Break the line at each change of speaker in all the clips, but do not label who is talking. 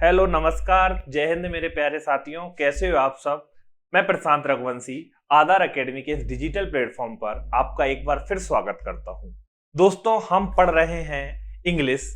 Hello, नमस्कार, जय हिंद मेरे प्यारे साथियों। कैसे हो आप सब। मैं प्रशांत रघुवंशी आधार एकेडमी के इस डिजिटल प्लेटफॉर्म पर आपका एक बार फिर स्वागत करता हूं। दोस्तों, हम पढ़ रहे हैं इंग्लिश,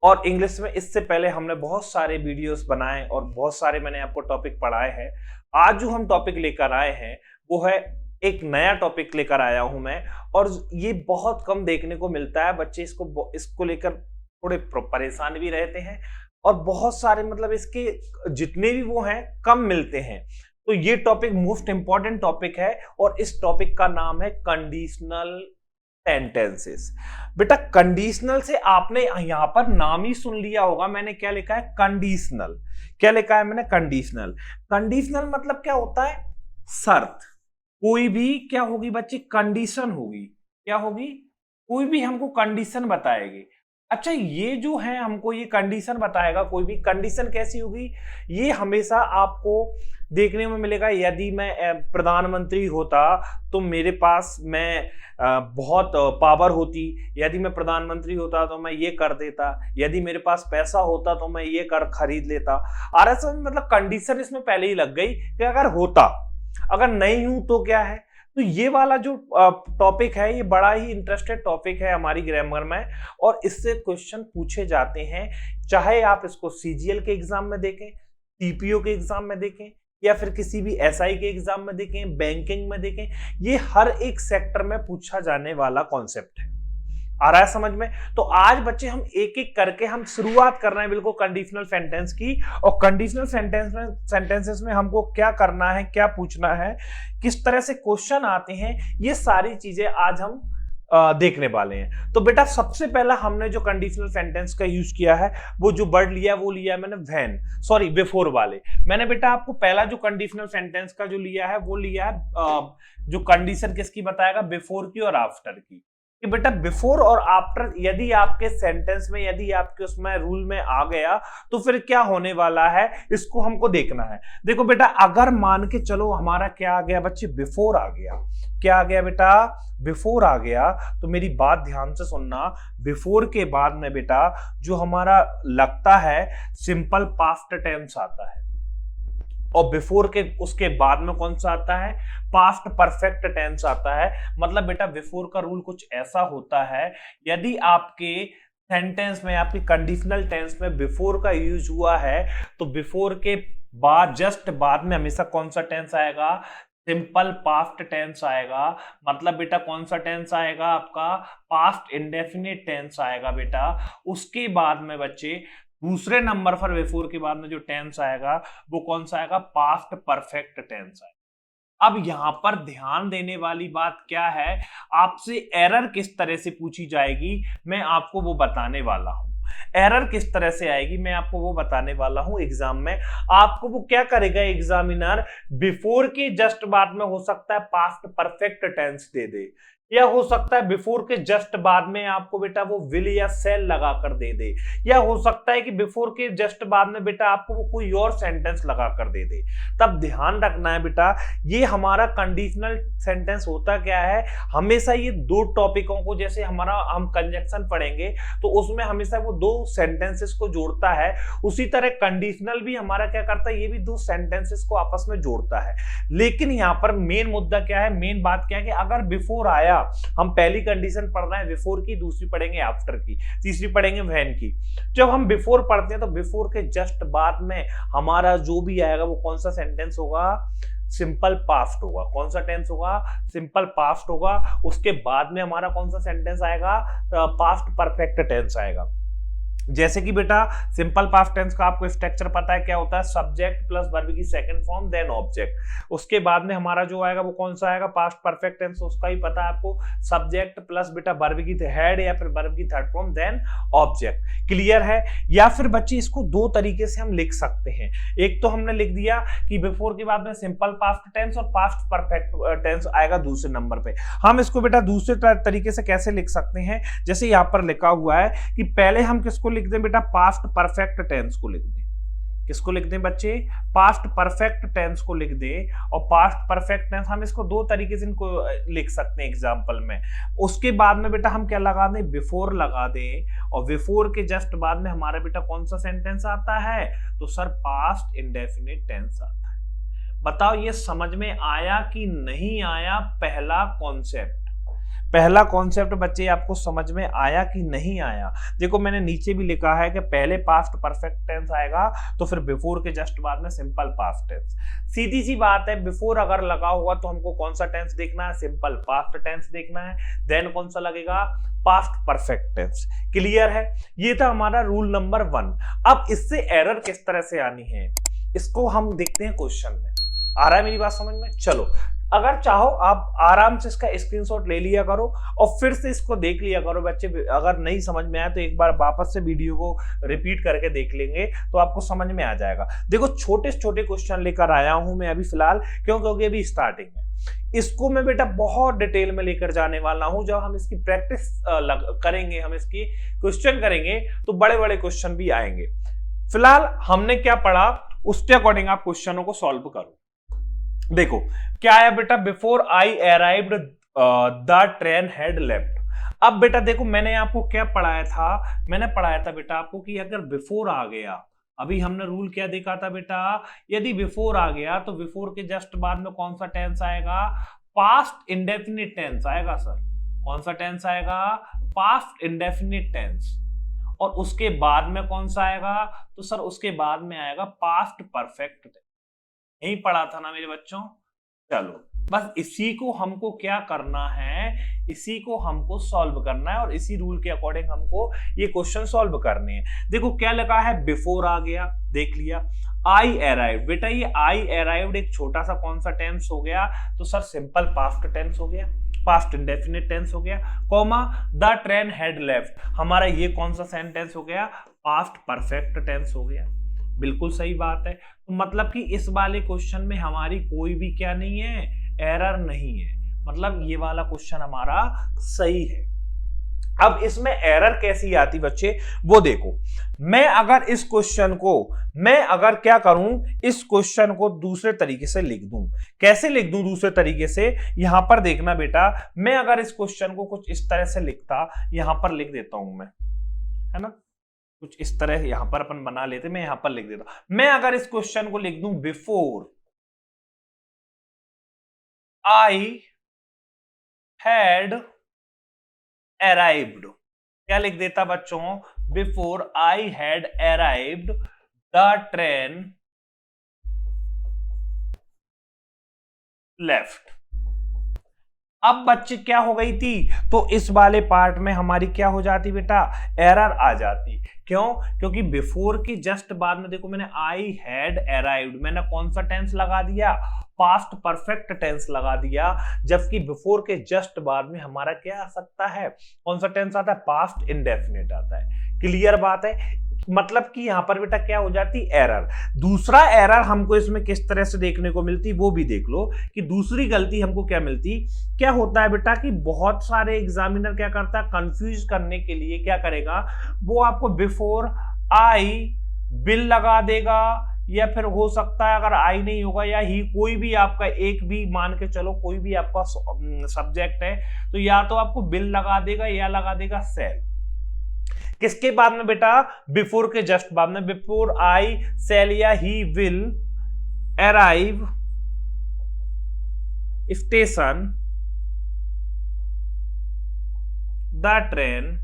और इंग्लिश में इससे पहले हमने बहुत सारे वीडियोस बनाए और बहुत सारे मैंने आपको टॉपिक पढ़ाए हैं। आज जो हम टॉपिक लेकर आए हैं वो है एक नया टॉपिक लेकर आया हूं मैं, और ये बहुत कम देखने को मिलता है। बच्चे इसको लेकर थोड़े परेशान भी रहते हैं, और बहुत सारे मतलब इसके जितने भी वो हैं कम मिलते हैं। तो ये टॉपिक मोस्ट इंपॉर्टेंट टॉपिक है, और इस टॉपिक का नाम है कंडीशनल सेंटेंसेस। बेटा, कंडीशनल से आपने यहां पर नाम ही सुन लिया होगा। मैंने क्या लिखा है? कंडीशनल। क्या लिखा है मैंने? कंडीशनल। कंडीशनल मतलब क्या होता है? शर्त। कोई भी क्या होगी बच्चे? कंडीशन होगी। क्या होगी? कोई भी हमको कंडीशन बताएगी। अच्छा, ये जो है हमको ये कंडीशन बताएगा, कोई भी कंडीशन कैसी होगी? ये हमेशा आपको देखने में मिलेगा। यदि मैं प्रधानमंत्री होता तो मेरे पास मैं बहुत पावर होती। यदि मैं प्रधानमंत्री होता तो मैं ये कर देता। यदि मेरे पास पैसा होता तो मैं ये कर खरीद लेता। आरएसएस मतलब कंडीशन इसमें पहले ही लग गई कि अगर होता, अगर नहीं हूं तो क्या है। तो ये वाला जो टॉपिक है ये बड़ा ही इंटरेस्टेड टॉपिक है हमारी ग्रामर में, और इससे क्वेश्चन पूछे जाते हैं। चाहे आप इसको सीजीएल के एग्जाम में देखें, टीपीओ के एग्जाम में देखें, या फिर किसी भी एसआई के एग्जाम में देखें, बैंकिंग में देखें, ये हर एक सेक्टर में पूछा जाने वाला कॉन्सेप्ट है। आ रहा है समझ में? तो आज बच्चे हम एक एक करके हम शुरुआत कर रहे हैं बिल्कुल कंडीशनल सेंटेंस की। और कंडीशनल सेंटेंसेस में हमको क्या करना है, क्या पूछना है, किस तरह से क्वेश्चन आते हैं, ये सारी चीजें आज हम देखने वाले हैं। तो बेटा, सबसे पहला हमने जो कंडीशनल सेंटेंस का यूज किया है, वो जो वर्ड लिया है वो लिया है मैंने व्हेन, सॉरी बिफोर वाले। मैंने बेटा आपको पहला जो कंडीशनल सेंटेंस का जो लिया है वो लिया है जो कंडीशन किसकी बताएगा? बिफोर की और आफ्टर की। कि बेटा बिफोर और आफ्टर यदि आपके सेंटेंस में, यदि आपके उसमें रूल में आ गया तो फिर क्या होने वाला है, इसको हमको देखना है। देखो बेटा, अगर मान के चलो हमारा क्या आ गया बच्चे? बिफोर आ गया। क्या आ गया बेटा? बिफोर आ गया। तो मेरी बात ध्यान से सुनना। बिफोर के बाद में बेटा जो हमारा लगता है सिंपल पास्ट टेंस आता है, और बिफोर के उसके बाद में कौन सा आता है? पास्ट परफेक्ट टेंस आता है। मतलब बेटा बिफोर का रूल कुछ ऐसा होता है, यदि आपके सेंटेंस में, आपकी कंडीशनल टेंस में बिफोर का यूज हुआ है तो बिफोर के बाद, जस्ट बाद में हमेशा कौन सा टेंस आएगा? सिंपल पास्ट टेंस आएगा। मतलब बेटा कौन सा टेंस आएगा? आपका पास्ट इंडेफिनिट टेंस आएगा बेटा। उसके बाद में बच्चे दूसरे नंबर पर बिफोर के बाद में जो टेंस आएगा वो कौन सा आएगा? पास्ट परफेक्ट टेंस आएगा। अब यहां पर ध्यान देने वाली बात क्या है, आपसे एरर किस तरह से पूछी जाएगी मैं आपको वो बताने वाला हूं। एरर किस तरह से आएगी मैं आपको वो बताने वाला हूं। एग्जाम में आपको वो क्या करेगा एग्जामिनर? बिफोर के जस्ट बाद में हो सकता है पास्ट परफेक्ट टेंस दे दे, या हो सकता है बिफोर के जस्ट बाद में आपको बेटा वो विल या सेल लगा कर दे दे, या हो सकता है कि बिफोर के जस्ट बाद में बेटा आपको वो कोई और सेंटेंस लगा कर दे दे। तब ध्यान रखना है बेटा, ये हमारा कंडीशनल सेंटेंस होता क्या है? हमेशा ये दो टॉपिकों को, जैसे हम कंजक्शन पढ़ेंगे तो उसमें हमेशा वो दो सेंटेंसेस को जोड़ता है, उसी तरह कंडीशनल भी हमारा क्या करता है? ये भी दो सेंटेंसेस को आपस में जोड़ता है। लेकिन यहाँ पर मेन मुद्दा क्या है, मेन बात क्या है कि अगर बिफोर आया, हम पहली कंडीशन पढ़ रहे हैं बिफोर की, दूसरी पढ़ेंगे आफ्टर की, तीसरी पढ़ेंगे व्हेन की। जब हम बिफोर पढ़ते हैं तो बिफोर के जस्ट बाद में हमारा जो भी आएगा वो कौन सा सेंटेंस होगा? सिंपल पास्ट होगा। कौन सा टेंस होगा? सिंपल पास्ट होगा। उसके बाद में हमारा कौन सा सेंटेंस आएगा? पास्ट परफेक्ट टेंस आएगा। जैसे कि बेटा सिंपल पास्ट टेंस का आपको स्ट्रक्चर पता है क्या होता है? सब्जेक्ट प्लस वर्ब की सेकंड फॉर्म देन ऑब्जेक्ट। उसके बाद में हमारा जो आएगा वो कौन सा आएगा? पास्ट परफेक्ट टेंस, उसका ही पता है आपको, सब्जेक्ट प्लस बेटा वर्ब की हेड या फिर वर्ब की third form then object. Clear है? या फिर बच्चे इसको दो तरीके से हम लिख सकते हैं। एक तो हमने लिख दिया कि बिफोर के बाद में सिंपल पास्ट टेंस और पास्ट परफेक्ट टेंस आएगा दूसरे नंबर पे। हम इसको बेटा दूसरे तरीके से कैसे लिख सकते हैं? जैसे यहाँ पर लिखा हुआ है कि पहले हम किसको लिख दें बेटा? पास्ट परफेक्ट टेंस को लिख दें। किसको लिख दें बच्चे, पास्ट परफेक्ट टेंस को लिख दें। और पास्ट परफेक्ट टेंस हम इसको दो तरीके से इनको लिख सकते हैं एग्जांपल में। उसके बाद में बेटा हम क्या लगा दें, बिफोर लगा दें, और बिफोर के जस्ट बाद में हमारा बेटा कौन सा सेंटेंस आता है, तो सर पास्ट इंडेफिनिट टेंस आता है। बताओ ये समझ में आया कि नहीं आया, पहला कॉन्सेप्ट, पहला कॉन्सेप्ट बच्चे आपको समझ में आया कि नहीं आया। देखो मैंने नीचे भी लिखा है कि पहले पास्ट परफेक्ट टेंस आएगा तो फिर बिफोर के जस्ट बाद में सिंपल पास्ट टेंस। सीधी सी बात है, बिफोर अगर लगा हुआ तो हमको कौन सा टेंस देखना है, सिंपल पास्ट टेंस देखना है। देन कौन सा लगेगा, पास्ट परफेक्ट टेंस। क्लियर है, ये था हमारा रूल नंबर 1। अब इससे एरर किस तरह से आनी है इसको हम देखते हैं क्वेश्चन में। आ रहा है मेरी बात समझ में? चलो, अगर चाहो आप आराम से इसका स्क्रीनशॉट ले लिया करो और फिर से इसको देख लिया करो बच्चे। अगर नहीं समझ में आया तो एक बार वापस से वीडियो को रिपीट करके देख लेंगे तो आपको समझ में आ जाएगा। देखो छोटे छोटे क्वेश्चन लेकर आया हूं मैं अभी फिलहाल, क्योंकि अभी स्टार्टिंग है। इसको मैं बेटा बहुत डिटेल में लेकर जाने वाला हूं। जब हम इसकी प्रैक्टिस करेंगे, हम इसकी क्वेश्चन करेंगे तो बड़े बड़े क्वेश्चन भी आएंगे। फिलहाल हमने क्या पढ़ा उसके अकॉर्डिंग आप क्वेश्चनों को सॉल्व करो। देखो क्या है बेटा, before I arrived the train had left. अब बेटा देखो मैंने आपको क्या पढ़ाया था, मैंने पढ़ाया था बेटा आपको कि अगर बिफोर आ गया, अभी हमने रूल क्या देखा था बेटा, यदि बिफोर आ गया तो बिफोर के जस्ट बाद में कौन सा टेंस आएगा, पास्ट इंडेफिनिट टेंस आएगा सर। कौन सा टेंस आएगा, पास्ट इंडेफिनिट टेंस। और उसके बाद में कौन सा आएगा, तो सर उसके बाद में आएगा पास्ट परफेक्ट टेंस। यही पढ़ा था ना मेरे बच्चों। चलो बस इसी को हमको क्या करना है, इसी को हमको सॉल्व करना है और इसी रूल के अकॉर्डिंग हमको ये क्वेश्चन सॉल्व करने हैं। देखो क्या लगा है, बिफोर आ गया, देख लिया। आई अराइव्ड, बेटा ये आई अराइव्ड एक छोटा सा कौन सा टेंस हो गया, तो सर सिंपल पास्ट टेंस हो गया, पास्ट इंडेफिनिट टेंस हो गया। Comma the train had left, हमारा ये कौन सा सेंटेंस हो गया, पास्ट परफेक्ट टेंस हो गया। बिल्कुल सही बात है। तो मतलब कि इस वाले क्वेश्चन में हमारी कोई भी क्या नहीं है, एरर नहीं है। मतलब ये वाला क्वेश्चन हमारा सही है। अब इसमें एरर कैसी आती बच्चे वो देखो। मैं अगर इस क्वेश्चन को, मैं अगर क्या करूं, इस क्वेश्चन को दूसरे तरीके से लिख दूं। कैसे लिख दूं दूसरे तरीके से, यहां पर देखना बेटा, मैं अगर इस क्वेश्चन को कुछ इस तरह से लिखता, यहां पर लिख देता हूं मैं, है ना, कुछ इस तरह यहां पर अपन बना लेते, मैं यहां पर लिख देता। मैं अगर इस क्वेश्चन को लिख दूं, बिफोर आई हैड अराइव्ड, क्या लिख देता बच्चों, before I had arrived the train left. अब बच्चे क्या हो गई थी, तो इस वाले पार्ट में हमारी क्या हो जाती बेटा, एरर आ जाती। क्यों, क्योंकि बिफोर के जस्ट बाद में देखो मैंने आई हैड अराइव्ड, मैंने कौन सा टेंस लगा दिया, पास्ट परफेक्ट टेंस लगा दिया। जबकि बिफोर के जस्ट बाद में हमारा क्या आ सकता है, कौन सा टेंस आता है, पास्ट इंडेफिनिट आता है। क्लियर बात है। मतलब कि यहां पर बेटा क्या हो जाती, एरर। दूसरा एरर हमको इसमें किस तरह से देखने को मिलती वो भी देख लो, कि दूसरी गलती हमको क्या मिलती। क्या होता है बेटा कि बहुत सारे एग्जामिनर क्या करता है, कंफ्यूज करने के लिए क्या करेगा, वो आपको बिफोर आई विल लगा देगा, या फिर हो सकता है अगर आई नहीं होगा या ही, कोई भी आपका एक भी मान के चलो, कोई भी आपका सब्जेक्ट है तो या तो आपको विल लगा देगा या लगा देगा सेल। किसके बाद में बेटा, बिफोर के जस्ट बाद में, बिफोर आई सेल या he will arrive station the train,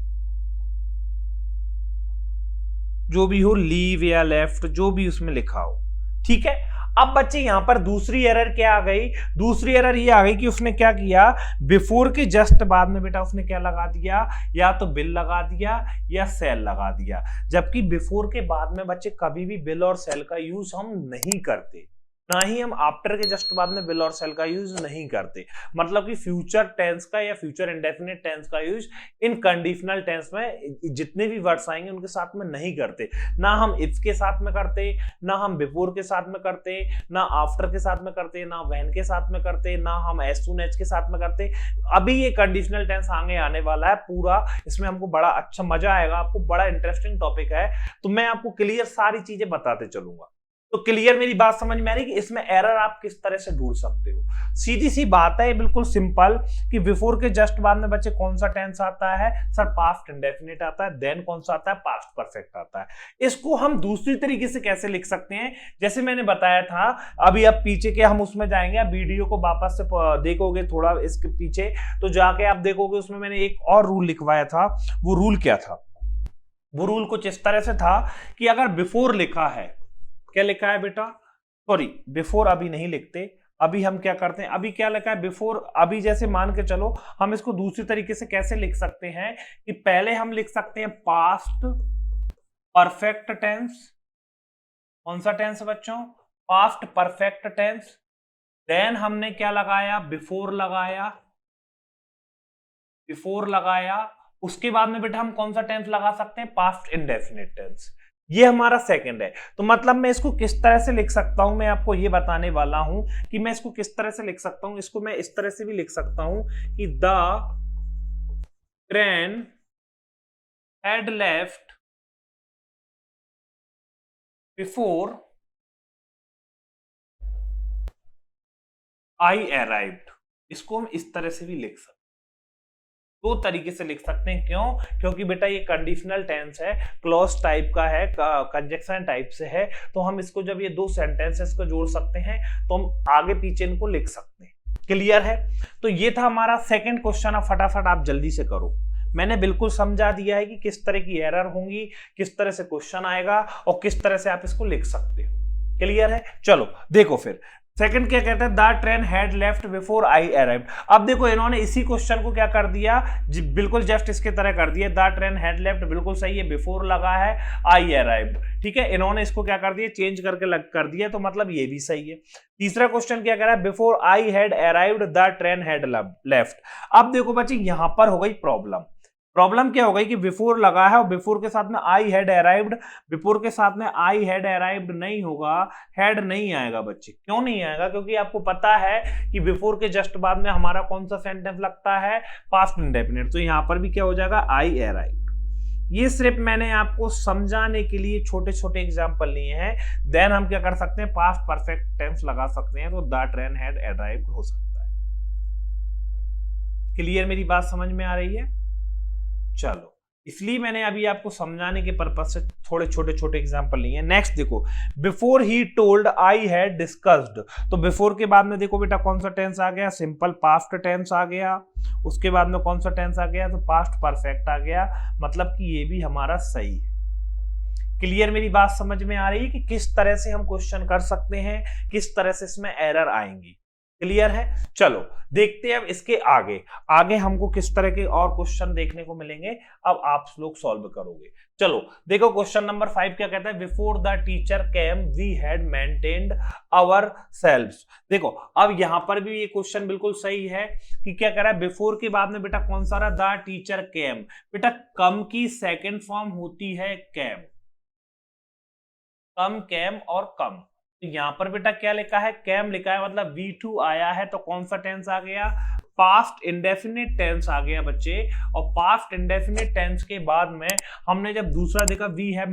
जो भी हो, लीव या लेफ्ट, जो भी उसमें लिखा हो। ठीक है। अब बच्चे यहां पर दूसरी एरर क्या आ गई, दूसरी एरर ये आ गई कि उसने क्या किया, बिफोर के जस्ट बाद में बेटा उसने क्या लगा दिया, या तो बिल लगा दिया या सेल लगा दिया। जबकि बिफोर के बाद में बच्चे कभी भी बिल और सेल का यूज हम नहीं करते, ना ही हम आफ्टर के जस्ट बाद में बिल और सेल का यूज नहीं करते। मतलब कि फ्यूचर टेंस का या फ्यूचर इंडेफिनिट टेंस का यूज इन कंडीशनल टेंस में जितने भी वर्ड्स आएंगे उनके साथ में नहीं करते। ना हम इफ के साथ में करते, ना हम बिफोर के साथ में करते, ना आफ्टर के साथ में करते, ना व्हेन के साथ में करते, ना हम एज सून एज के साथ में करते। अभी ये कंडीशनल टेंस आगे आने वाला है पूरा, इसमें हमको बड़ा अच्छा मजा आएगा, आपको बड़ा इंटरेस्टिंग टॉपिक है, तो मैं आपको क्लियर सारी चीजें बताते चलूंगा। तो क्लियर मेरी बात समझ में आ रही कि इसमें एरर आप किस तरह से ढूंढ सकते हो। सीधी सी बात है, बिल्कुल सिंपल, कि बिफोर के जस्ट बाद में बच्चे कौन सा टेंस आता है, सर पास्ट इंडेफिनिट आता है, देन कौन सा आता है, पास्ट परफेक्ट आता है। इसको हम दूसरी तरीके से कैसे लिख सकते हैं, जैसे मैंने बताया था, अभी अब पीछे के हम उसमें जाएंगे, आप वीडियो को वापस से देखोगे थोड़ा इसके पीछे, तो जाके आप देखोगे उसमें मैंने एक और रूल लिखवाया था। वो रूल क्या था? वो रूल कुछ इस तरह से था कि अगर बिफोर लिखा है, क्या लिखा है बेटा, सॉरी बिफोर अभी नहीं लिखते, अभी हम क्या करते हैं, अभी क्या लिखा है बिफोर, अभी जैसे मान के चलो हम इसको दूसरी तरीके से कैसे लिख सकते हैं कि पहले हम लिख सकते हैं पास्ट परफेक्ट टेंस। कौन सा टेंस बच्चों? Past perfect tense. देन हमने क्या लगाया, बिफोर लगाया, बिफोर लगाया। उसके बाद में बेटा हम कौन सा टेंस लगा सकते हैं, पास्ट इंडेफिनिट टेंस। ये हमारा सेकंड है। तो मतलब मैं इसको किस तरह से लिख सकता हूं, मैं आपको ये बताने वाला हूं कि मैं इसको किस तरह से लिख सकता हूं। इसको मैं इस तरह से भी लिख सकता हूं कि the train had left before I arrived. इसको हम इस तरह से भी लिख सकते हैं, दो तरीके से लिख सकते हैं। क्यों? क्योंकि बेटा ये कंडीशनल टेंस है, क्लॉज टाइप का है, कंजक्शन टाइप से है, तो हम इसको जब ये दो सेंटेंसेस को जोड़ सकते हैं तो हम आगे पीछे इनको लिख सकते हैं। क्लियर है? तो ये था हमारा सेकंड क्वेश्चन। अब फटाफट आप जल्दी से करो। मैंने बिल्कुल समझा दिया है कि किस तरह की एरर होंगी, किस तरह से क्वेश्चन आएगा और किस तरह से आप इसको लिख सकते हो। क्लियर है? चलो देखो फिर सेकंड क्या कहता है, the train had left before I arrived. अब देखो इन्होंने इसी क्वेश्चन को क्या कर दिया, बिल्कुल जस्ट इसके तरह कर दिया। द ट्रेन हैड लेफ्ट बिल्कुल सही है, बिफोर लगा है, आई अराइव्ड, ठीक है। इन्होंने इसको क्या कर दिया, चेंज करके कर दिया, तो मतलब ये भी सही है। तीसरा क्वेश्चन क्या कह रहा है, before I had arrived the train had left. अब देखो बच्चे यहां पर हो गई प्रॉब्लम। प्रॉब्लम क्या हो गई कि बिफोर लगा है और बिफोर के साथ में आई हैड अराइव्ड, बिफोर के साथ में आई हैड अराइव्ड नहीं होगा, हैड नहीं आएगा बच्चे। क्यों नहीं आएगा? क्योंकि आपको पता है कि बिफोर के जस्ट बाद में हमारा कौन सा सेंटेंस लगता है, पास्ट इंडेफिनिट। तो यहां पर भी क्या हो जाएगा, आई अराइव्ड। ये सिर्फ मैंने आपको समझाने के लिए छोटे छोटे एग्जांपल लिए हैं। देन हम क्या कर सकते हैं, पास्ट परफेक्ट टेंस लगा सकते हैं, तो द ट्रेन हैड अराइव्ड हो सकता है। क्लियर मेरी बात समझ में आ रही है? चलो, इसलिए मैंने अभी आपको समझाने के पर्पज से थोड़े छोटे छोटे एग्जांपल लिए हैं। नेक्स्ट देखो, before he told I had discussed. तो बिफोर के बाद में देखो बेटा कौन सा टेंस आ गया, सिंपल पास्ट टेंस आ गया। उसके बाद में कौन सा टेंस आ गया, तो पास्ट परफेक्ट आ गया। मतलब कि ये भी हमारा सही है। क्लियर मेरी बात समझ में आ रही है कि किस तरह से हम क्वेश्चन कर सकते हैं, किस तरह से इसमें एरर आएंगी। क्लियर है? चलो देखते हैं अब इसके आगे आगे हमको किस तरह के और क्वेश्चन देखने को मिलेंगे, अब आप लोग सॉल्व करोगे। चलो देखो क्वेश्चन नंबर 5 क्या कहता है, before the teacher came we had maintained our selves. देखो अब यहां पर भी ये क्वेश्चन बिल्कुल सही है कि क्या कह रहा है, बिफोर के बाद में बेटा कौन सा रहा, द टीचर केम। बेटा कम की सेकेंड फॉर्म होती है कैम, कम, कैम और कम। तो यहां पर बेटा क्या लिखा है, कैम लिखा है, मतलब V2 आया है, तो कौन सा टेंस आ गया, पास्ट इंडेफिनिट टेंस आ गया बच्चे। और पास्ट इंडेफिनिट टेंस के बाद में हमने जब दूसरा देखा, we had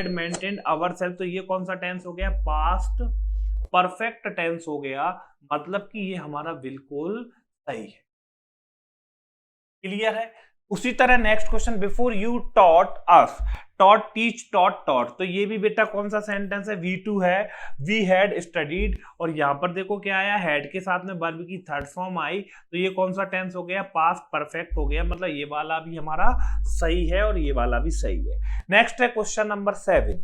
maintained our self, तो ये कौन सा टेंस हो गया, पास्ट परफेक्ट टेंस हो गया। मतलब कि ये हमारा बिल्कुल सही है। क्लियर है? उसी तरह next question, before you taught us, taught, teach, taught, तो ये भी बेटा कौन सा सेंटेंस है, V2 है, वी हैड स्टडीड। और यहां पर देखो क्या आया, हैड के साथ में वर्ब की थर्ड फॉर्म आई, तो ये कौन सा टेंस हो गया, पास्ट परफेक्ट हो गया। मतलब ये वाला भी हमारा सही है और ये वाला भी सही है। नेक्स्ट है क्वेश्चन नंबर 7।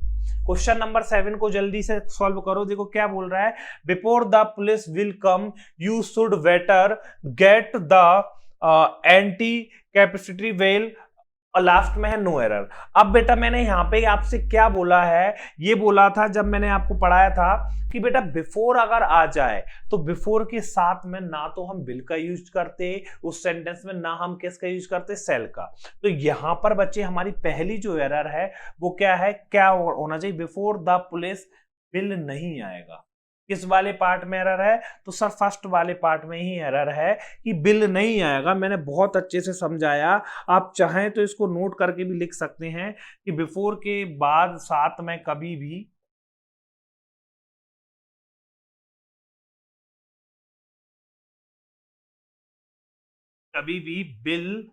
क्वेश्चन नंबर 7 को जल्दी से सॉल्व करो। देखो क्या बोल रहा है, before the police will come you should better get the anti capacity well, और लास्ट में है नो एरर। अब बेटा मैंने यहां पे आपसे क्या बोला है, ये बोला था जब मैंने आपको पढ़ाया था कि बेटा बिफोर अगर आ जाए तो बिफोर के साथ में ना तो हम विल का यूज करते उस सेंटेंस में, ना हम किसका यूज करते, सेल का। तो यहां पर बच्चे हमारी पहली जो एरर है वो क्या है, क्या होना चाहिए, बिफोर द पुलिस विल नहीं आएगा। किस वाले पार्ट में एरर है, तो सर फर्स्ट वाले पार्ट में ही एरर है कि बिल नहीं आएगा। मैंने बहुत अच्छे से समझाया, आप चाहें तो इसको नोट करके भी लिख सकते हैं कि बिफोर के बाद साथ में कभी भी कभी भी बिल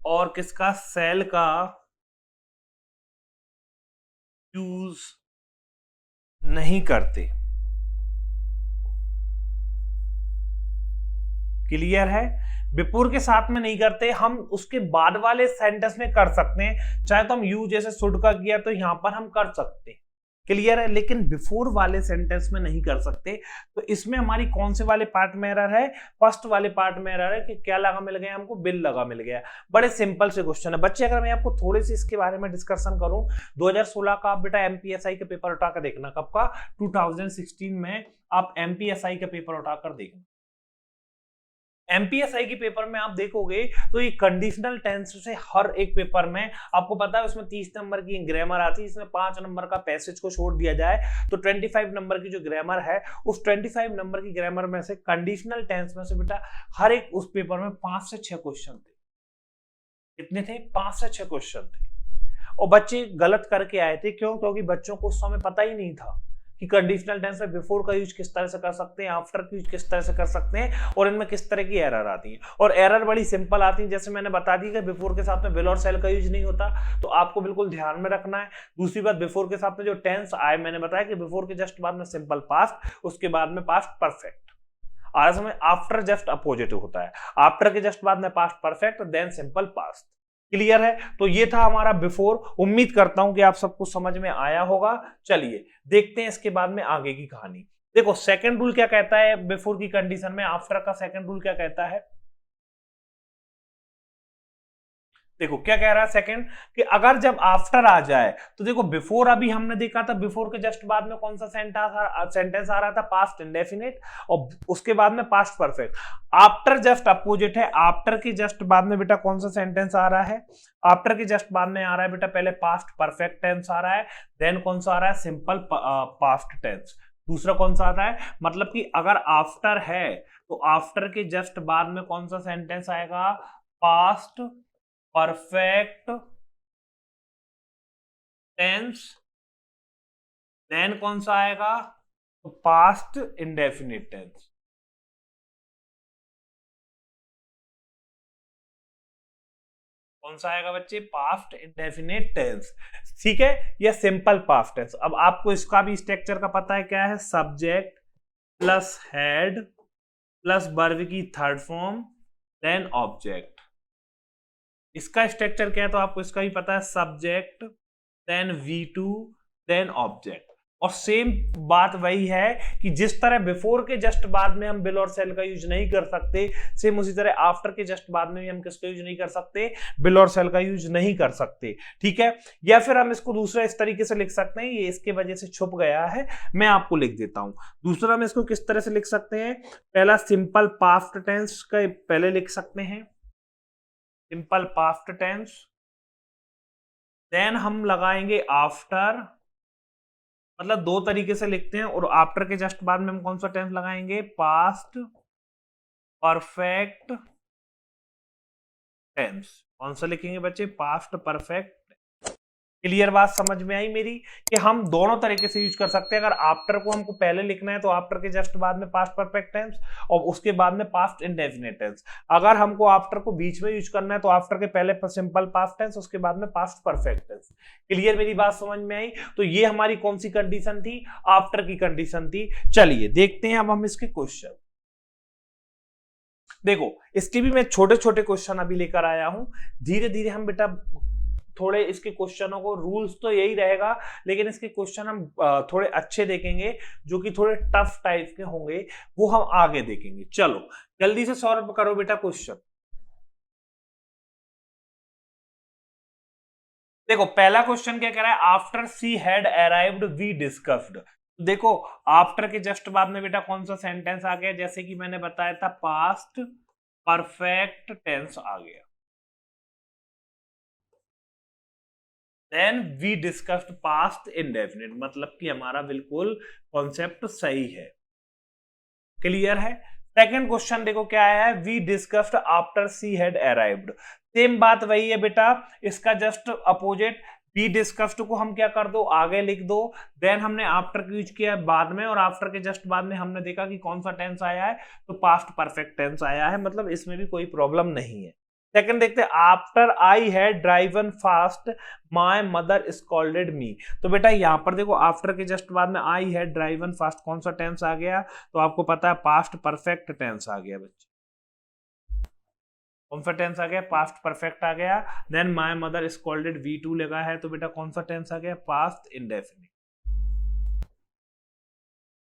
और किसका, सेल का यूज नहीं करते। क्लियर है? बिफोर के साथ में नहीं करते, हम उसके बाद वाले सेंटेंस में कर सकते हैं। चाहे तो हम यू जैसे शुड का किया तो यहां पर हम कर सकते हैं। क्लियर है? लेकिन बिफोर वाले सेंटेंस में नहीं कर सकते। तो इसमें हमारी कौन से वाले पार्ट में एरर है? फर्स्ट वाले पार्ट में एरर है कि क्या लगा मिल गया हमको, बिल लगा मिल गया। बड़े सिंपल से क्वेश्चन है बच्चे। अगर मैं आपको थोड़ी सी इसके बारे में डिस्कशन करूं, 2016 का आप बेटा एमपीएसआई का पेपर उठाकर देखना। कब का? 2016 में आप एमपीएसआई का पेपर उठाकर देखना। एमपीएसआई के पेपर में आप देखोगे तो ये कंडीशनल टेंस से हर एक पेपर में आपको पता है उसमें 30 नंबर की ग्रामर आती है, इसमें 5 नंबर का पैसेज को छोड़ दिया जाए तो 25 नंबर की जो ग्रामर है, उस 25 नंबर की ग्रामर में से कंडीशनल टेंस में से बेटा हर एक उस पेपर में 5 से 6 क्वेश्चन थे। कितने थे? 5 से 6 क्वेश्चन थे। और बच्चे गलत करके आए थे। क्यों? क्योंकि बच्चों को उस समय पता ही नहीं था कि कंडीशनल टेंस में बिफोर का यूज किस तरह से कर सकते हैं, आफ्टर का यूज किस तरह से कर सकते हैं, और इनमें किस तरह की एरर आती है। और एरर बड़ी सिंपल आती है, जैसे मैंने बता दी कि बिफोर के साथ में विल और सेल का यूज नहीं होता, तो आपको बिल्कुल ध्यान में रखना है। दूसरी बात, बिफोर के साथ में जो टेंस आए, मैंने बताया कि बिफोर के जस्ट बाद में सिंपल पास्ट, उसके बाद में पास्ट परफेक्ट। आज समय आफ्टर जस्ट अपोजिट होता है, आफ्टर के जस्ट बाद में past perfect, then simple past. Clear है? तो ये था हमारा बिफोर। उम्मीद करता हूं कि आप सबको समझ में आया होगा। चलिए देखते हैं इसके बाद में आगे की कहानी। देखो सेकंड रूल क्या कहता है बिफोर की कंडीशन में, आफ्टर का सेकंड रूल क्या कहता है। देखो क्या कह रहा है सेकंड, कि अगर जब आफ्टर आ जाए तो देखो बिफोर अभी हमने देखा था, बिफोर के जस्ट बाद में कौन सा सेंटेंस आ रहा था, पास्ट इंडेफिनिट, और उसके बाद में past perfect. After just opposite है, आफ्टर के जस्ट बाद में बेटा कौन सा सेंटेंस आ रहा है, आफ्टर के जस्ट बाद में आ रहा है बेटा पहले पास्ट परफेक्ट टेंस आ रहा है, देन कौन सा आ रहा है, सिंपल पास्ट टेंस। दूसरा कौन सा आता है, मतलब कि अगर आफ्टर है तो आफ्टर के जस्ट बाद में कौन सा सेंटेंस आएगा, पास्ट परफेक्ट टेंस, देन कौन सा आएगा, तो पास्ट इंडेफिनिट टेंस। कौन सा आएगा बच्चे, पास्ट इंडेफिनिट टेंस। ठीक है, यह सिंपल पास्ट टेंस। अब आपको इसका भी स्ट्रक्चर का पता है क्या है, subject plus had plus verb की थर्ड फॉर्म देन ऑब्जेक्ट। इसका स्ट्रक्चर क्या है तो आपको इसका भी पता है, subject then V2 then object. और सेम बात वही है कि जिस तरह बिफोर के जस्ट बाद में हम बिल और सेल का यूज नहीं कर सकते, सेम उसी तरह आफ्टर के जस्ट बाद में भी हम किसका यूज नहीं कर सकते, बिल और सेल का यूज नहीं कर सकते। ठीक है, या फिर हम इसको दूसरा इस तरीके से लिख सकते हैं, ये इसके वजह से छुप गया है, मैं आपको लिख देता हूं। दूसरा हम इसको किस तरह से लिख सकते हैं, पहला सिंपल पास्ट टेंस का पहले लिख सकते हैं, सिंपल पास्ट टेंस, देन हम लगाएंगे आफ्टर, मतलब दो तरीके से लिखते हैं, और आफ्टर के जस्ट बाद में हम कौन सा टेंस लगाएंगे, पास्ट परफेक्ट टेंस। कौन सा लिखेंगे बच्चे, पास्ट परफेक्ट। क्लियर बात समझ में आई मेरी, कि हम दोनों तरीके से यूज कर सकते हैं। अगर आफ्टर को हमको पहले लिखना है तो आफ्टर के जस्ट बाद में पास्ट परफेक्ट टेंस, और उसके बाद में पास्ट इंडेफिनिट टेंस। अगर हमको आफ्टर को बीच में यूज करना है तो आफ्टर के पहले सिंपल पास्ट टेंस, उसके बाद में पास्ट परफेक्ट टेंस। क्लियर मेरी बात समझ में आई? तो ये हमारी कौन सी कंडीशन थी, आफ्टर की कंडीशन थी। चलिए देखते हैं अब हम इसके क्वेश्चन। देखो इसके भी मैं छोटे छोटे क्वेश्चन अभी लेकर आया हूं, धीरे धीरे हम बेटा थोड़े इसके क्वेश्चनों को, रूल्स तो यही रहेगा लेकिन इसके क्वेश्चन हम थोड़े अच्छे देखेंगे, जो कि थोड़े टफ टाइप के होंगे, वो हम आगे देखेंगे। चलो जल्दी से सॉल्व करो बेटा क्वेश्चन। देखो पहला क्वेश्चन क्या कह रहा है, after she had arrived we discussed. देखो आफ्टर के जस्ट बाद में बेटा कौन सा सेंटेंस आ गया, जैसे कि मैंने बताया था पास्ट परफेक्ट टेंस आ गया। Then we discussed past indefinite, मतलब कि हमारा बिल्कुल कॉन्सेप्ट सही है। क्लियर है? सेकंड क्वेश्चन देखो क्या आया है, we discussed after she had arrived. Same बात वही है बेटा, इसका जस्ट अपोजिट, बी डिस्कस्ड को हम क्या कर दो, आगे लिख दो। देन हमने आफ्टर का यूज किया बाद में, और आफ्टर के जस्ट बाद में हमने देखा कि कौन सा टेंस आया है, तो पास्ट परफेक्ट टेंस आया है, मतलब इसमें भी कोई प्रॉब्लम नहीं है। सेकंड देखते हैं, after I had driven fast my mother scolded me. तो बेटा यहां पर देखो आफ्टर के जस्ट बाद में आई हैड ड्राइवन फास्ट, कौन सा टेंस आ गया, तो आपको पता है पास्ट परफेक्ट टेंस आ गया बच्चे। कौन सा टेंस आ गया, पास्ट परफेक्ट आ गया। Then my mother scolded V2 लगा है, तो बेटा कौन सा टेंस आ गया, पास्ट इंडेफिनिट।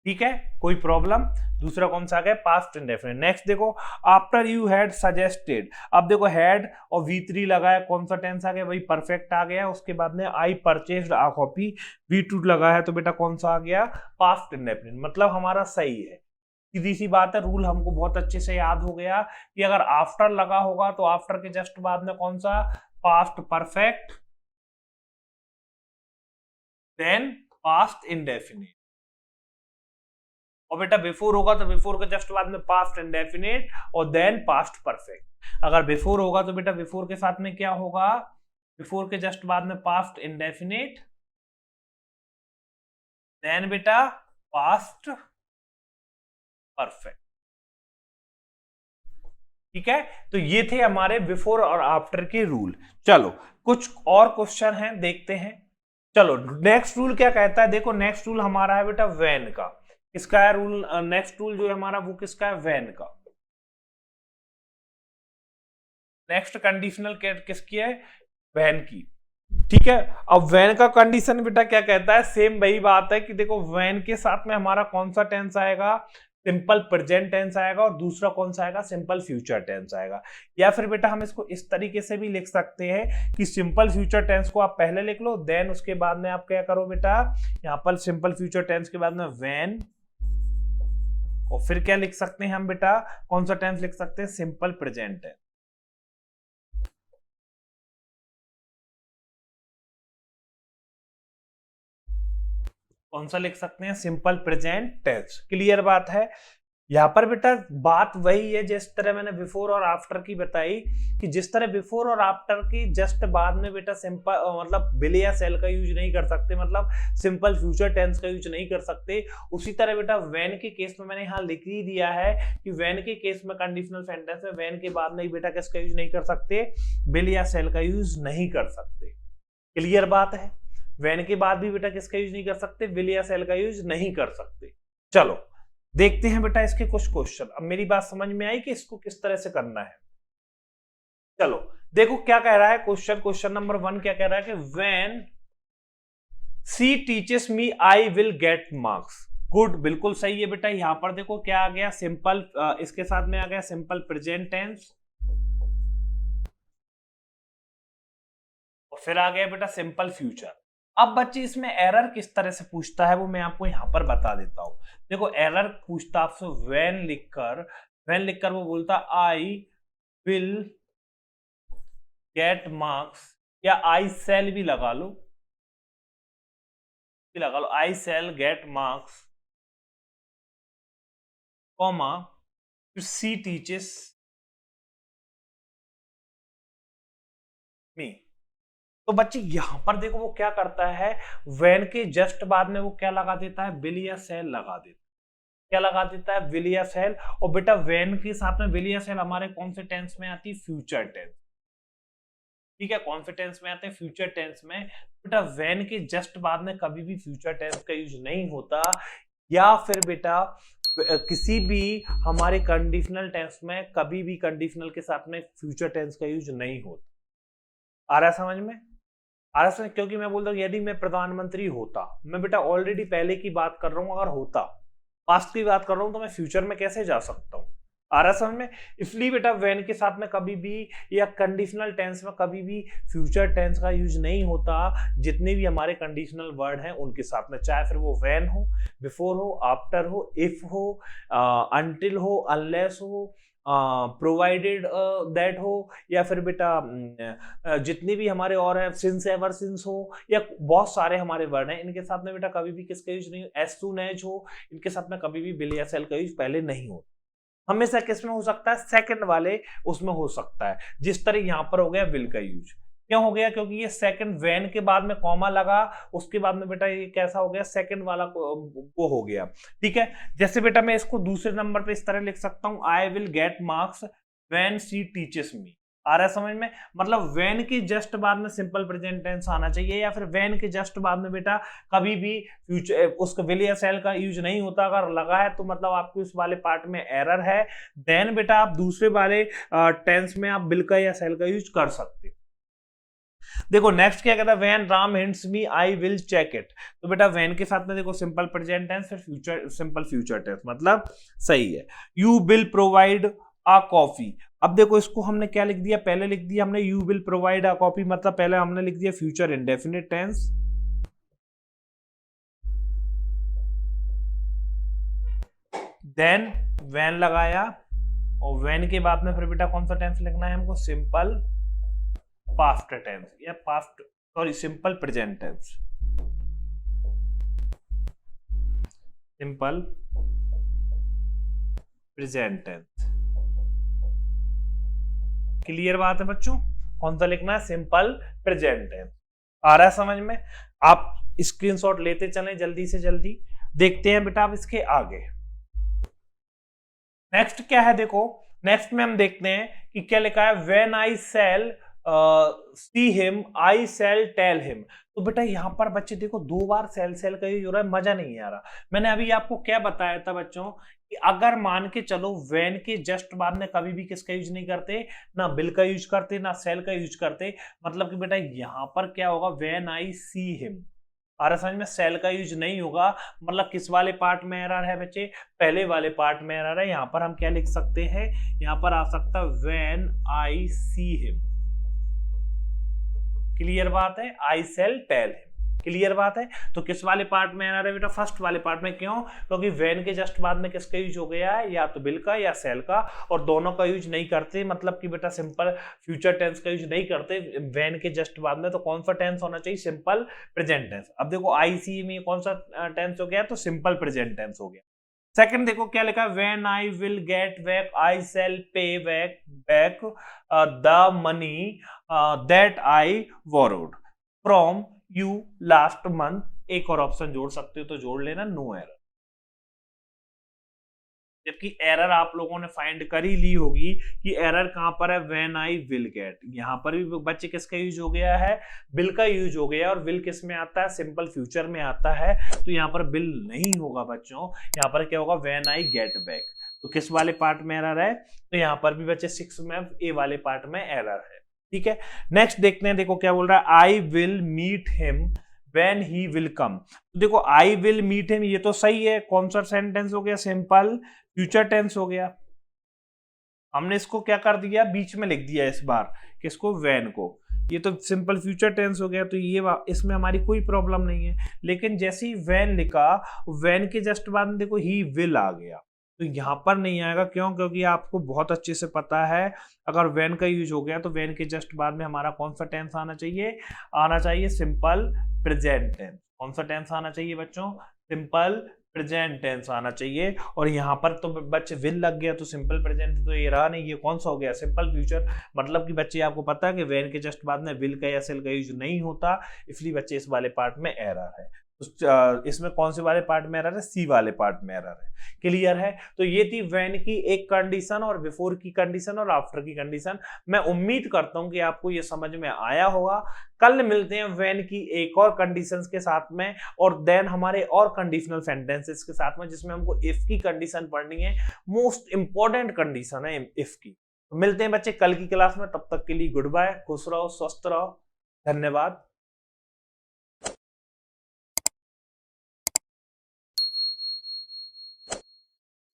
ठीक है, कोई प्रॉब्लम। दूसरा कौन सा आ गया, पास्ट इंडेफिनिट। नेक्स्ट देखो, आफ्टर यू हैड सजेस्टेड, अब देखो हैड और V3 लगा है, कौन सा टेंस आ गया भाई, परफेक्ट आ गया। उसके बाद में आई परचेज्ड अ कॉपी, V2 लगा है, तो बेटा कौन सा आ गया, पास्ट इंडेफिनिट, मतलब हमारा सही है। सीधी सी बात है, रूल हमको बहुत अच्छे से याद हो गया कि अगर आफ्टर लगा होगा तो आफ्टर के जस्ट बाद में कौन सा, past perfect, then past indefinite. और बेटा बिफोर होगा तो बिफोर के जस्ट बाद में पास्ट इंडेफिनिट और देन पास्ट परफेक्ट। अगर बिफोर होगा तो बेटा बिफोर के साथ में क्या होगा, बिफोर के जस्ट बाद में पास्ट इंडेफिनिट, देन बेटा पास्ट परफेक्ट। ठीक है, तो ये थे हमारे बिफोर और आफ्टर के रूल। चलो कुछ और क्वेश्चन हैं, देखते हैं। चलो नेक्स्ट रूल क्या कहता है, देखो नेक्स्ट रूल हमारा है बेटा व्हेन का। किसका है रूल, नेक्स्ट रूल जो है हमारा वो किसका है, व्हेन का। नेक्स्ट कंडीशनल किसकी है, व्हेन की। ठीक है, अब व्हेन का कंडीशन बेटा क्या कहता है, सेम वही बात है कि देखो व्हेन के साथ में हमारा कौन सा टेंस आएगा, सिंपल प्रेजेंट टेंस आएगा, और दूसरा कौन सा आएगा, सिंपल फ्यूचर टेंस आएगा। या फिर बेटा हम इसको इस तरीके से भी लिख सकते हैं कि सिंपल फ्यूचर टेंस को आप पहले लिख लो, देन उसके बाद में आप क्या करो बेटा, यहाँ पर सिंपल फ्यूचर टेंस के बाद में व्हेन, और फिर क्या लिख सकते हैं हम बेटा, कौन सा टेंस लिख सकते हैं, सिंपल प्रेजेंट टेंस। कौन सा लिख सकते हैं, सिंपल प्रेजेंट टेंस। क्लियर बात है। यहां पर बेटा बात वही है जिस तरह मैंने बिफोर और आफ्टर की बताई, कि जिस तरह बिफोर और आफ्टर की जस्ट बाद में बेटा सिंपल मतलब विल या सेल का यूज नहीं कर सकते, मतलब सिंपल फ्यूचर टेंस का यूज नहीं कर सकते, उसी तरह बेटा व्हेन के केस में मैंने यहाँ लिख ही दिया है कि व्हेन के केस में कंडीशनल सेंटेंस में व्हेन के बाद में बेटा किसका यूज नहीं कर सकते, विल या सेल का यूज नहीं कर सकते। क्लियर बात है, व्हेन के बाद भी बेटा किसका यूज नहीं कर सकते, विल या सेल का यूज नहीं कर सकते। चलो देखते हैं बेटा इसके कुछ क्वेश्चन। अब मेरी बात समझ में आई कि इसको किस तरह से करना है। चलो देखो क्या कह रहा है क्वेश्चन, क्वेश्चन नंबर 1 क्या कह रहा है कि when she teaches me I will get marks. Good, बिल्कुल सही है बेटा। यहां पर देखो क्या आ गया, सिंपल, इसके साथ में आ गया सिंपल प्रेजेंट टेंस, और फिर आ गया बेटा सिंपल फ्यूचर। अब बच्चे इसमें एरर किस तरह से पूछता है वो मैं आपको यहां पर बता देता हूं। देखो एरर पूछता आपसे व्हेन लिखकर वो बोलता आई विल गेट मार्क्स, या आई सेल भी लगा लो, आई सेल गेट मार्क्स, कॉमा सी टीचेस मी। तो बच्चे यहां पर देखो वो क्या करता है, व्हेन के जस्ट बाद में वो क्या लगा देता है, विल या सेल लगा देता है। क्या लगा देता है, विल या सेल। और बेटा व्हेन के साथ में विल या सेल हमारे कौन से टेंस में आती है, फ्यूचर टेंस। ठीक है, कौन से टेंस में आते हैं, फ्यूचर टेंस में। बेटा व्हेन के जस्ट बाद में कभी भी फ्यूचर टेंस का यूज नहीं होता, या फिर बेटा किसी भी हमारे कंडीशनल टेंस में कभी भी कंडीशनल के साथ में फ्यूचर टेंस का यूज नहीं होता। आ रहा है समझ में, आ रहा है। क्योंकि मैं बोलता हूँ यदि मैं प्रधानमंत्री होता, मैं बेटा ऑलरेडी पहले की बात कर रहा हूँ, अगर होता, पास्ट की बात कर रहा हूँ, तो मैं फ्यूचर में कैसे जा सकता हूँ। आ रहा समझ में। इसलिए बेटा व्हेन के साथ में कभी भी या कंडीशनल टेंस में कभी भी फ्यूचर टेंस का यूज नहीं होता। जितने भी हमारे कंडीशनल वर्ड हैं उनके साथ में, चाहे फिर वो व्हेन हो, बिफोर हो, आफ्टर हो, इफ हो, अनटिल हो, अनलेस हो, प्रोवाइडेड दैट हो, या फिर बेटा जितनी भी हमारे और है, सिंस एवर सिंस हो, या बहुत सारे हमारे वर्ड हैं, इनके साथ में बेटा कभी भी किसका यूज नहीं, एज सून एज हो, इनके साथ में कभी भी विल या सेल का यूज पहले नहीं होता। हमेशा किस में हो सकता है, सेकंड वाले उसमें हो सकता है, जिस तरह यहां पर हो गया विल का यूज। क्यों हो गया? क्योंकि ये सेकंड वैन के बाद में कॉमा लगा, उसके बाद में बेटा ये कैसा हो गया? सेकंड वाला वो हो गया। ठीक है, जैसे बेटा मैं इसको दूसरे नंबर पे इस तरह लिख सकता हूं, I will get marks when she teaches me. आ रहा है समझ में? मतलब व्हेन के जस्ट बाद में सिंपल प्रेजेंट टेंस आना चाहिए, या फिर व्हेन के जस्ट बाद में बेटा कभी भी फ्यूचर उसका विल या शैल का यूज नहीं होता। अगर लगा है तो मतलब आपको इस वाले पार्ट में एरर है। देन बेटा आप दूसरे वाले टेंस में आप विल का या शैल का यूज कर सकते हो। देखो नेक्स्ट क्या कहता है, when Ram hints me I will check it. तो बेटा व्हेन के साथ में देखो सिंपल प्रेजेंट टेंस, फिर फ्यूचर सिंपल फ्यूचर टेंस, मतलब सही है। You will provide a coffee. अब देखो इसको हमने क्या लिख दिया, पहले लिख दिया हमने you will provide a coffee, मतलब पहले हमने लिख दिया future indefinite tense, then when लगाया, और व्हेन के बाद में फिर बेटा कौन सा टेंस लिखना है हमको? सिंपल पास्ट टेंस या past sorry simple present tense, simple present tense. Clear बात है बच्चों? कौन सा लिखना है? Simple present tense. आ रहा है समझ में? आप स्क्रीनशॉट लेते चलें जल्दी से जल्दी। देखते हैं बेटा आप इसके आगे नेक्स्ट क्या है। देखो नेक्स्ट में हम देखते हैं कि क्या लिखा है, when I shall see him I shall tell him. तो बेटा यहाँ पर बच्चे देखो दो बार सेल सेल का यूज हो रहा है, मजा नहीं आ रहा। मैंने अभी आपको क्या बताया था बच्चों कि अगर मान के चलो व्हेन के जस्ट बाद में कभी भी किसका यूज नहीं करते, ना विल का यूज करते ना सेल का यूज करते, मतलब कि बेटा यहाँ पर क्या होगा, व्हेन आई सी हिम। और समझ में? सेल का यूज नहीं होगा, मतलब किस वाले पार्ट में एरर है बच्चे? पहले वाले पार्ट में एरर है। यहाँ पर हम क्या लिख सकते हैं, यहाँ पर आ सकता है when I see him. Clear बात है? आई सेल टेल हिम। क्लियर बात है? तो किस वाले पार्ट में एरर है बेटा? फर्स्ट वाले पार्ट में। क्यों? क्योंकि व्हेन के जस्ट बाद में किसका यूज हो गया है, या तो विल का या सेल का, और दोनों का यूज नहीं करते, मतलब कि बेटा सिंपल फ्यूचर टेंस का यूज नहीं करते व्हेन के जस्ट बाद में। तो कौन सा टेंस होना चाहिए? Simple present tense. अब देखो आई सी में कौन सा टेंस हो गया? तो सिंपल प्रेजेंट टेंस हो गया। सेकंड देखो क्या लिखा है, when I will get back I shall pay back the money that I borrowed from you last month. एक और ऑप्शन जोड़ सकते हो तो जोड़ लेना, नो एरर। जबकि एरर आप लोगों ने फाइंड कर ही ली होगी कि एरर कहां पर है, व्हेन आई विल गेट। यहां पर भी बच्चे किसका यूज हो गया है? विल का यूज हो गया, और विल किस में आता है? सिंपल फ्यूचर में आता है। तो यहाँ पर विल नहीं होगा बच्चों, यहाँ पर क्या होगा? When I get back. तो किस वाले पार्ट में एरर है? तो यहाँ पर भी बच्चे 6 में ए वाले पार्ट में एरर है। ठीक है, नेक्स्ट देखते हैं। देखो क्या बोल रहा है, I will meet him when he will come. तो देखो आई विल मीट हिम, ये तो सही है। कौन सा सेंटेंस हो गया? सिंपल फ्यूचर टेंस हो गया। हमने इसको क्या कर दिया? बीच में लिख दिया इस बार, किसको? व्हेन को। ये तो सिंपल फ्यूचर टेंस हो गया, तो ये इसमें हमारी कोई प्रॉब्लम नहीं है। लेकिन जैसे ही व्हेन लिखा, व्हेन के जस्ट बाद में देखो ही विल आ गया, तो यहाँ पर नहीं आएगा। क्यों? क्योंकि आपको बहुत अच्छे से पता है अगर व्हेन का यूज हो गया तो व्हेन के जस्ट बाद में हमारा कौन सा टेंस आना चाहिए? आना चाहिए सिंपल प्रेजेंट टेंस। कौन सा टेंस आना चाहिए बच्चों? सिंपल प्रेजेंट टेंस आना चाहिए। और यहाँ पर तो बच्चे विल लग गया तो सिंपल प्रेजेंट तो ये रहा नहीं, ये कौन सा हो गया? Simple future. मतलब कि बच्चे आपको पता है कि व्हेन के जस्ट बाद में विल का या सेल का यूज नहीं होता, इसलिए बच्चे इस वाले पार्ट में एरर है। इसमें कौन से वाले पार्ट में एरर है? सी वाले पार्ट में एरर है। क्लियर है? तो ये थी व्हेन की एक कंडीशन, और बिफोर की कंडीशन, और आफ्टर की कंडीशन। मैं उम्मीद करता हूं कि आपको ये समझ में आया होगा। कल मिलते हैं व्हेन की एक और कंडीशंस के साथ में, और देन हमारे और कंडीशनल सेंटेंसेस के साथ में, जिसमें हमको इफ की कंडीशन पढ़नी है। मोस्ट इंपॉर्टेंट कंडीशन है इफ की। तो मिलते हैं बच्चे कल की क्लास में, तब तक के लिए गुड बाय, खुश रहो, स्वस्थ रहो, धन्यवाद।